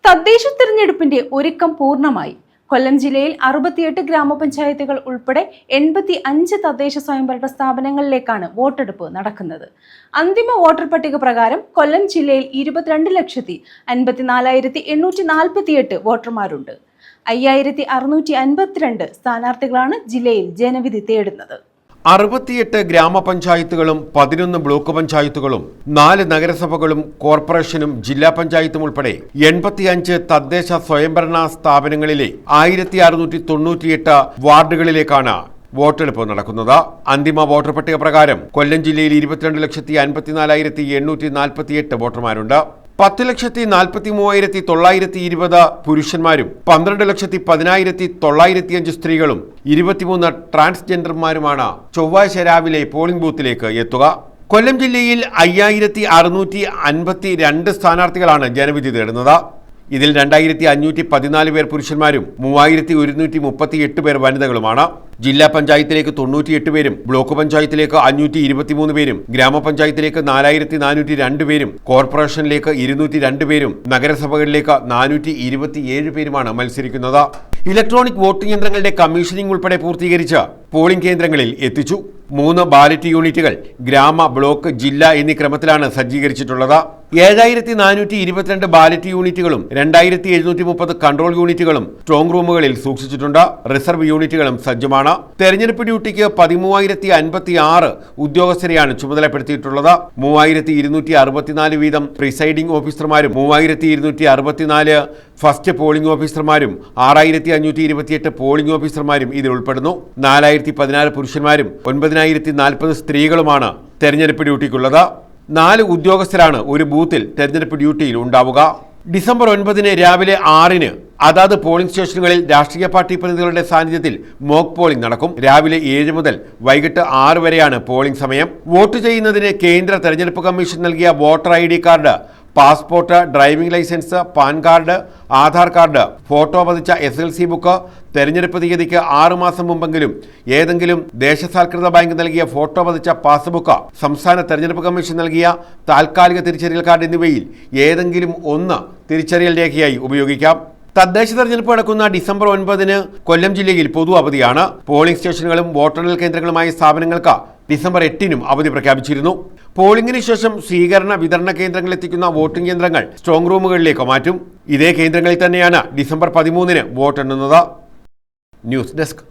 തദ്ദേശ തിരഞ്ഞെടുപ്പിന്റെ ഒരുക്കം പൂർണ്ണമായി. കൊല്ലം ജില്ലയിൽ 68 ഗ്രാമപഞ്ചായത്തുകൾ ഉൾപ്പെടെ 85 തദ്ദേശ സ്വയംഭരണ സ്ഥാപനങ്ങളിലേക്കാണ് വോട്ടെടുപ്പ് നടക്കുന്നത്. അന്തിമ വോട്ടർ പട്ടിക പ്രകാരം കൊല്ലം ജില്ലയിൽ 22,54,848 വോട്ടർമാരുണ്ട്. 5,652 സ്ഥാനാർത്ഥികളാണ് ജില്ലയിൽ ജനവിധി തേടുന്നത്. 68 ഗ്രാമപഞ്ചായത്തുകളും 11 ബ്ലോക്ക് പഞ്ചായത്തുകളും 4 നഗരസഭകളും കോർപ്പറേഷനും ജില്ലാ പഞ്ചായത്തും ഉൾപ്പെടെ 85 തദ്ദേശ സ്വയംഭരണ സ്ഥാപനങ്ങളിലെ 1,698 വാർഡുകളിലേക്കാണ് വോട്ടെടുപ്പ് നടക്കുന്നത്. അന്തിമ വോട്ടർ പട്ടിക പ്രകാരം കൊല്ലം ജില്ലയിൽ 22,54,848 വോട്ടർമാരുണ്ട്. 10,43,920 പുരുഷന്മാരും 12,10,905 സ്ത്രീകളും 23 ട്രാൻസ്ജെൻഡർമാരുമാണ് ചൊവ്വാഴ്ച രാവിലെ പോളിംഗ് ബൂത്തിലേക്ക് എത്തുക. കൊല്ലം ജില്ലയിൽ 5,652 സ്ഥാനാർത്ഥികളാണ് ജനവിധി തേടുന്നത്. ഇതിൽ 2,514 പേർ പുരുഷന്മാരും 3,138 പേർ വനിതകളുമാണ്. ജില്ലാ പഞ്ചായത്തിലേക്ക് 98 പേരും ബ്ലോക്ക് പഞ്ചായത്തിലേക്ക് 523 പേരും ഗ്രാമപഞ്ചായത്തിലേക്ക് 4,402 പേരും കോർപ്പറേഷനിലേക്ക് 202 പേരും നഗരസഭകളിലേക്ക് 427 പേരുമാണ് മത്സരിക്കുന്നത്. ഇലക്ട്രോണിക് വോട്ടിംഗ് യന്ത്രങ്ങളുടെ കമ്മീഷനിംഗ് ഉൾപ്പെടെ പൂർത്തീകരിച്ച് പോളിംഗ് കേന്ദ്രങ്ങളിൽ എത്തിച്ചു. 3 ബാലറ്റ് യൂണിറ്റുകൾ ഗ്രാമ, ബ്ലോക്ക്, ജില്ല എന്നീ ക്രമത്തിലാണ് സജ്ജീകരിച്ചിട്ടുള്ളത്. 7,422 ബാലറ്റ് യൂണിറ്റുകളും 2,730 കൺട്രോൾ യൂണിറ്റുകളും സ്ട്രോങ് റൂമുകളിൽ സൂക്ഷിച്ചിട്ടുണ്ട്. റിസർവ് യൂണിറ്റുകളും സജ്ജമാണ്. തെരഞ്ഞെടുപ്പ് ഡ്യൂട്ടിക്ക് 13,056 ഉദ്യോഗസ്ഥരെയാണ് ചുമതലപ്പെടുത്തിയിട്ടുള്ളത്. 3,264 വീതം പ്രിസൈഡിംഗ് ഓഫീസർമാരും 3,264 ഫസ്റ്റ് പോളിംഗ് ഓഫീസർമാരും 6,528 പോളിംഗ് ഓഫീസർമാരും ഇതിൽ ഉൾപ്പെടുന്നു. 4,016 പുരുഷന്മാരും 9,040 സ്ത്രീകളുമാണ് തെരഞ്ഞെടുപ്പ് ഡ്യൂട്ടിക്കുള്ളത്. 4 ഉദ്യോഗസ്ഥരാണ് ഒരു ബൂത്തിൽ തെരഞ്ഞെടുപ്പ് ഡ്യൂട്ടിയിൽ ഉണ്ടാവുക. ഡിസംബർ 9 രാവിലെ 6 അതാത് പോളിംഗ് സ്റ്റേഷനുകളിൽ രാഷ്ട്രീയ പാർട്ടി പ്രതിനിധികളുടെ സാന്നിധ്യത്തിൽ മോക്ക് പോളിംഗ് നടക്കും. രാവിലെ 7 മുതൽ വൈകിട്ട് 6 വരെയാണ് പോളിംഗ് സമയം. വോട്ട് ചെയ്യുന്നതിന് കേന്ദ്ര തെരഞ്ഞെടുപ്പ് കമ്മീഷൻ നൽകിയ voter ID card, passport, driving licence, PAN card, Aadhaar card, photo പതിച്ച SLC ബുക്ക്, തെരഞ്ഞെടുപ്പ് തീയതിക്ക് 6 മാസം മുമ്പെങ്കിലും ഏതെങ്കിലും ദേശസാൽകൃത ബാങ്ക് നൽകിയ ഫോട്ടോ പതിച്ച പാസ്ബുക്ക്, സംസ്ഥാന തെരഞ്ഞെടുപ്പ് കമ്മീഷൻ നൽകിയ താൽക്കാലിക തിരിച്ചറിയൽ കാർഡ് എന്നിവയിൽ ഏതെങ്കിലും ഒന്ന് തിരിച്ചറിയൽ രേഖയായി ഉപയോഗിക്കാം. തദ്ദേശ തെരഞ്ഞെടുപ്പ് നടക്കുന്ന ഡിസംബർ 9 കൊല്ലം ജില്ലയിൽ പൊതു അവധിയാണ്. പോളിംഗ് സ്റ്റേഷനുകളും വോട്ടെണ്ണൽ കേന്ദ്രങ്ങളുമായ സ്ഥാപനങ്ങൾക്ക് ഡിസംബർ 8 അവധി പ്രഖ്യാപിച്ചിരുന്നു. പോളിംഗിന് ശേഷം സ്വീകരണ വിതരണ കേന്ദ്രങ്ങളിൽ എത്തിക്കുന്ന വോട്ടിംഗ് യന്ത്രങ്ങൾ സ്ട്രോങ് റൂമുകളിലേക്ക് മാറ്റും. ഇതേ കേന്ദ്രങ്ങളിൽ തന്നെയാണ് ഡിസംബർ 13 വോട്ടെണ്ണുന്നത്. News desk.